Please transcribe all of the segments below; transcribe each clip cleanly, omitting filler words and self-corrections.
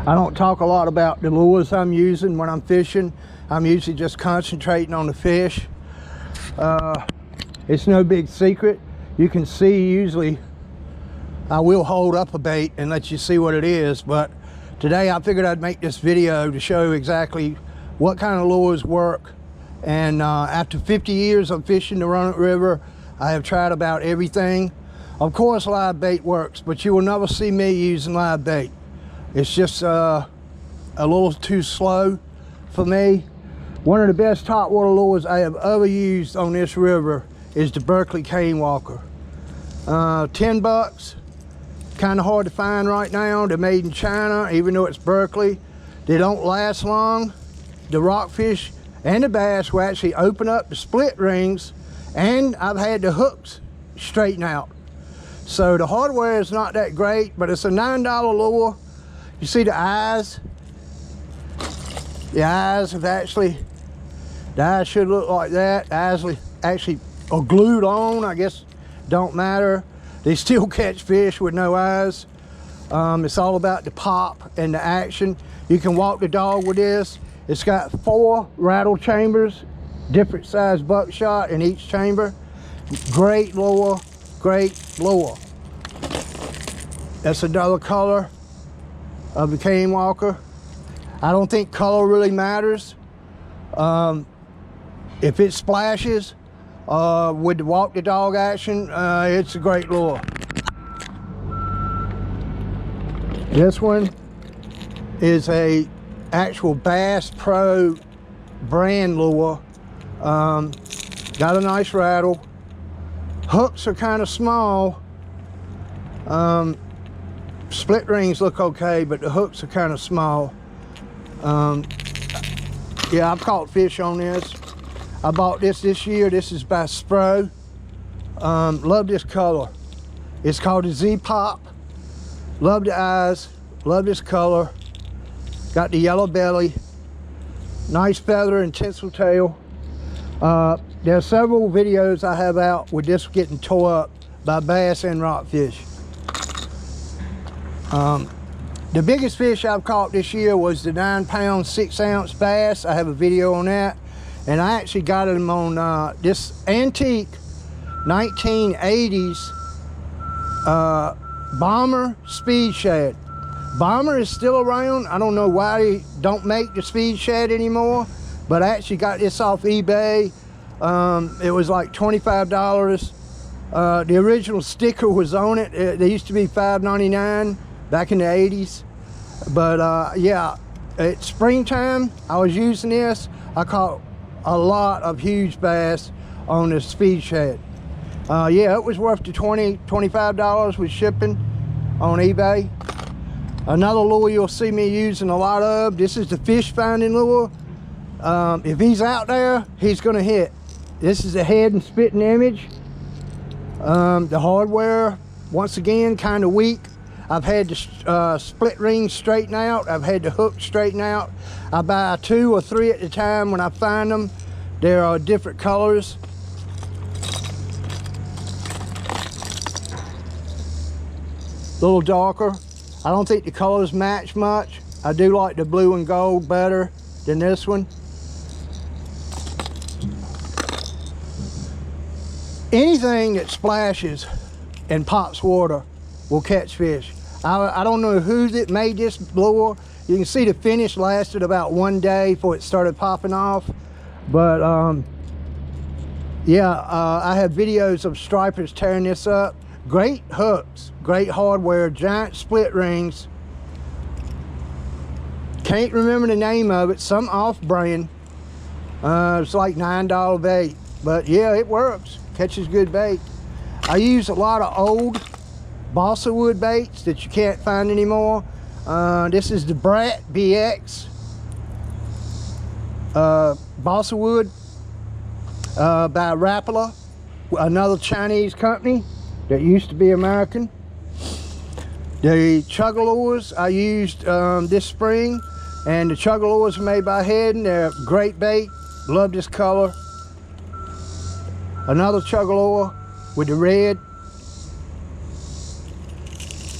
I don't talk a lot about the lures I'm using when I'm fishing. I'm usually just concentrating on the fish. It's no big secret. You can see usually I will hold up a bait and let you see what it is, but today I figured I'd make this video to show exactly what kind of lures work. And after 50 years of fishing the Roanoke River, I have tried about everything. Of course live bait works, but you will never see me using live bait. It's just a little too slow for me. One of the best hot water lures I have ever used on this river is the Berkeley cane walker. 10 bucks, kind of hard to find right now. They're made in China, even though it's Berkeley. They don't last long. The rockfish and the bass will actually open up the split rings, and I've had the hooks straighten out. So the hardware is not that great, but it's a $9 lure. You see the eyes? The eyes have actually, the eyes should look like that. The eyes actually are glued on, I guess, don't matter. They still catch fish with no eyes. It's all about the pop and the action. You can walk the dog with this. It's got 4 rattle chambers, different size buckshot in each chamber. Great lure, great lure. That's another color of the cane walker. I don't think color really matters. If it splashes with the walk the dog action, it's a great lure. This one is a actual Bass Pro brand lure. Got a nice rattle. Hooks are kind of small. Split rings look okay, but the hooks are kind of small. Yeah, I've caught fish on this. I bought this year. This is by Spro. Love this color. It's called a Z-Pop. Love the eyes. Love this color. Got the yellow belly. Nice feather and tinsel tail. There are several videos I have out with this getting tore up by bass and rockfish. The biggest fish I've caught this year was the 9-pound 6-ounce bass. I have a video on that, and I actually got them on this antique 1980s Bomber speed shad. Bomber is still around. I don't know why they don't make the speed shad anymore, but I actually got this off eBay. It was like $25. The original sticker was on it. They used to be $5.99 back in the 80s. But yeah, it's springtime. I was using this. I caught a lot of huge bass on the speed shad. Yeah, it was worth the $25 with shipping on eBay. Another lure you'll see me using a lot of, this is the fish finding lure. If he's out there, he's gonna hit. This is a head and spitting image. The hardware, once again, kind of weak. I've had the split rings straighten out. I've had the hook straighten out. I buy 2 or 3 at a time when I find them. There are different colors. A little darker. I don't think the colors match much. I do like the blue and gold better than this one. Anything that splashes and pops water will catch fish. I don't know who that made this lure. You can see the finish lasted about 1 day before it started popping off. But yeah, I have videos of stripers tearing this up. Great hooks, great hardware, giant split rings. Can't remember the name of it, some off-brand. It's like $9 bait, but yeah, it works. Catches good bait. I use a lot of old balsa wood baits that you can't find anymore. This is the Brat BX balsa wood by Rapala, another Chinese company that used to be American. The chugga lures I used this spring, and the chugga lures are made by Head. They're great bait. Love this color. Another chugga lure with the red.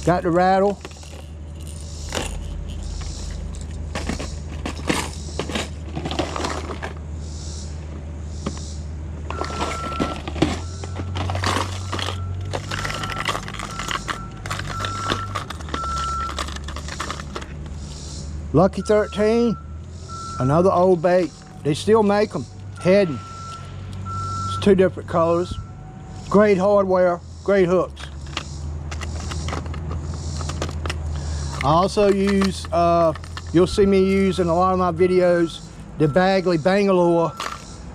Got the rattle. Lucky 13, another old bait. They still make them, heading. It's two different colors. Great hardware, great hooks. I also use, you'll see me use in a lot of my videos, the Berkeley Bangalore.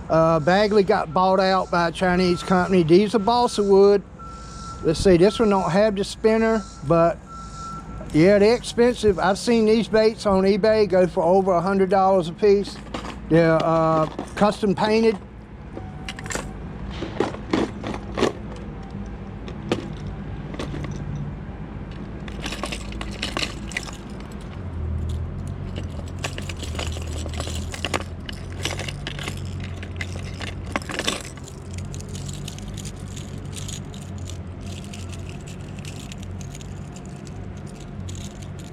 Berkeley got bought out by a Chinese company. These are balsa wood. Let's see, this one don't have the spinner, but yeah, they're expensive. I've seen these baits on eBay go for over $100 a piece. They're custom painted.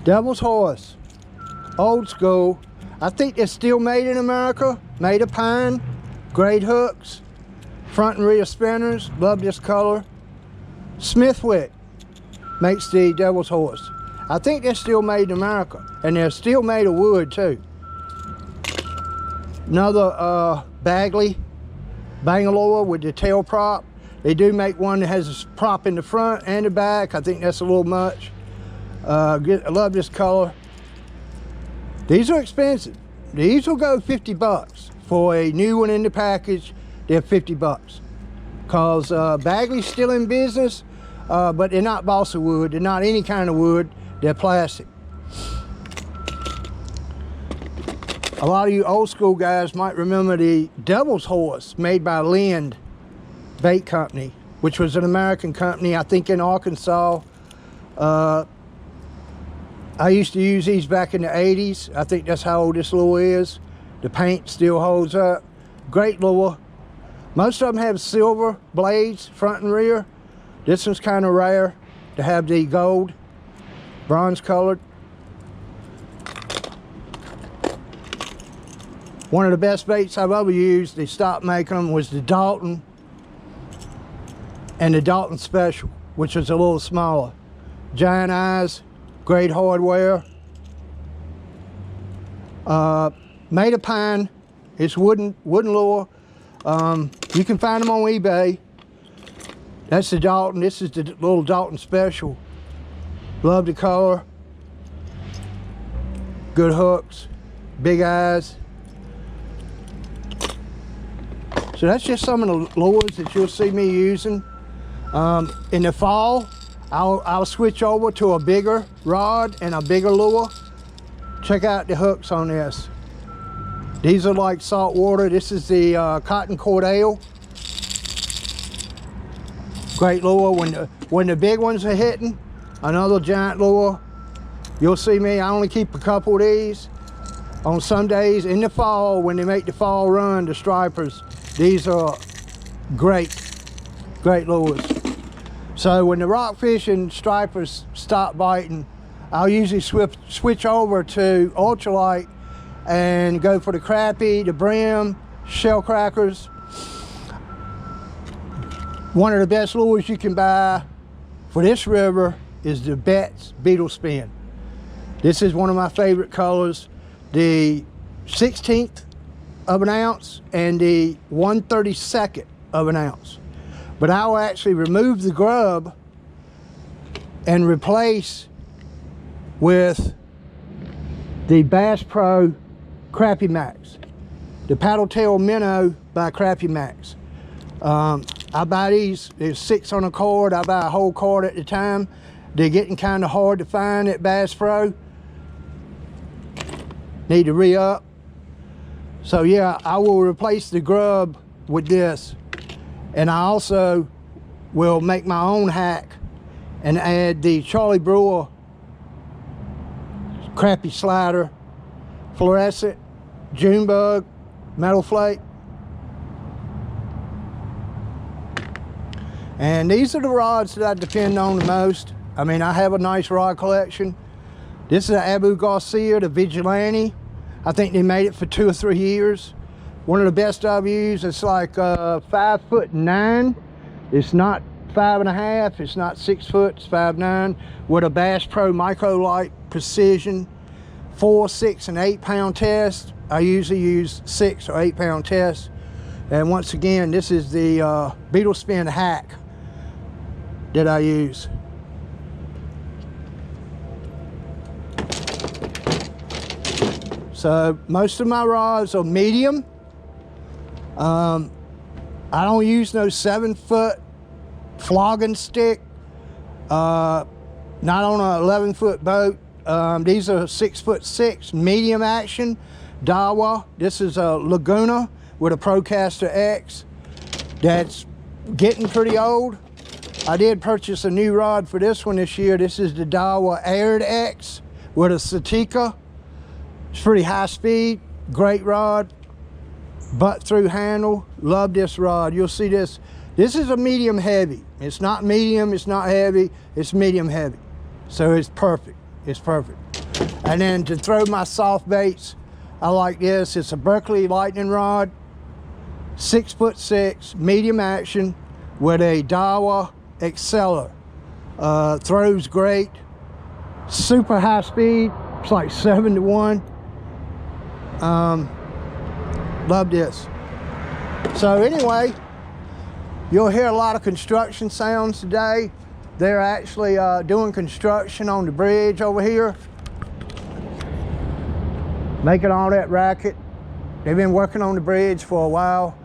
Devil's Horse, old school. I think they're still made in America, made of pine, great hooks, front and rear spinners, love this color. Smithwick makes the Devil's Horse. I think they're still made in America, and they're still made of wood too. Another Berkeley Bangalore with the tail prop. They do make one that has a prop in the front and the back. I think that's a little much. I love this color. These are expensive. These will go 50 bucks for a new one in the package. They're 50 bucks because Berkeley's still in business, but they're not balsa wood. They're not any kind of wood. They're plastic. A lot of you old school guys might remember the Devil's Horse made by Lind Bait Company, which was an American company, I think in Arkansas. I used to use these back in the 80s. I think that's how old this lure is. The paint still holds up. Great lure. Most of them have silver blades, front and rear. This one's kind of rare to have the gold, bronze colored. One of the best baits I've ever used, they stopped making them, was the Dalton and the Dalton Special, which was a little smaller. Giant eyes. Great hardware. Made of pine. It's wooden lure. You can find them on eBay. That's the Dalton. This is the little Dalton Special. Love the color. Good hooks. Big eyes. So that's just some of the lures that you'll see me using. In the fall, I'll switch over to a bigger rod and a bigger lure. Check out the hooks on this. These are like salt water. This is the Cotton Cordale. Great lure when the big ones are hitting. Another giant lure. You'll see me, I only keep a couple of these. On some days in the fall, when they make the fall run, the stripers, these are great lures. So when the rockfish and stripers stop biting, I'll usually switch over to ultralight and go for the crappie, the brim, shell crackers. One of the best lures you can buy for this river is the Betts Beetle Spin. This is one of my favorite colors. The 1/16 of an ounce and the 1/32 of an ounce. But I'll actually remove the grub and replace with the Bass Pro Crappie Max, the paddle tail minnow by Crappie Max. I buy these, there's 6 on a cord. I buy a whole cord at a time. They're getting kind of hard to find at Bass Pro. Need to re-up. So yeah, I will replace the grub with this. And I also will make my own hack and add the Charlie Brewer crappie slider, fluorescent, June bug, metal flake. And these are the rods that I depend on the most. I mean, I have a nice rod collection. This is an Abu Garcia, the Vigilante. I think they made it for 2 or 3 years. One of the best I've used. It's like 5'9". It's not 5.5. It's not 6 foot. It's 5'9", with a Bass Pro Micro Light Precision 4, 6, and 8 pound test. I usually use 6 or 8 pound tests. And once again, this is the beetle spin hack that I use. So most of my rods are medium. I don't use no 7-foot flogging stick. Not on a 11-foot boat. These are 6'6" medium action Daiwa. This is a Laguna with a Procaster X that's getting pretty old. I did purchase a new rod for this one this year. This is the Daiwa Aired X with a Satika. It's pretty high speed, great rod, butt through handle. Love this rod. You'll see this. This is a medium heavy. It's not medium, it's not heavy, it's medium heavy. So it's perfect, it's perfect. And then to throw my soft baits, I like this. It's a Berkeley Lightning Rod, 6'6", medium action with a Daiwa Exceller. Throws great, super high speed. It's like 7 to 1. Love this. So anyway, you'll hear a lot of construction sounds today. They're actually doing construction on the bridge over here, making all that racket. They've been working on the bridge for a while.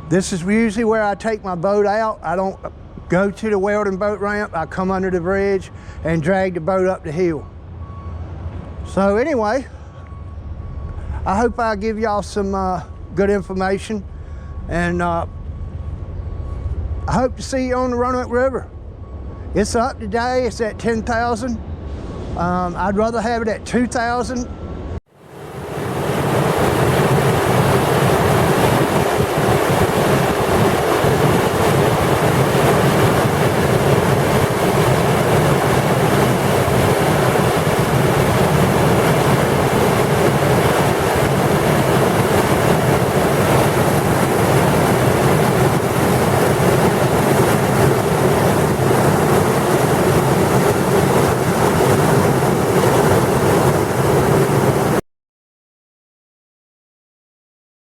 This is usually where I take my boat out. I don't go to the Weldon boat ramp. I come under the bridge and drag the boat up the hill. So anyway, I hope I give y'all some good information, and I hope to see you on the Roanoke River. It's up today, it's at 10,000. I'd rather have it at 2,000.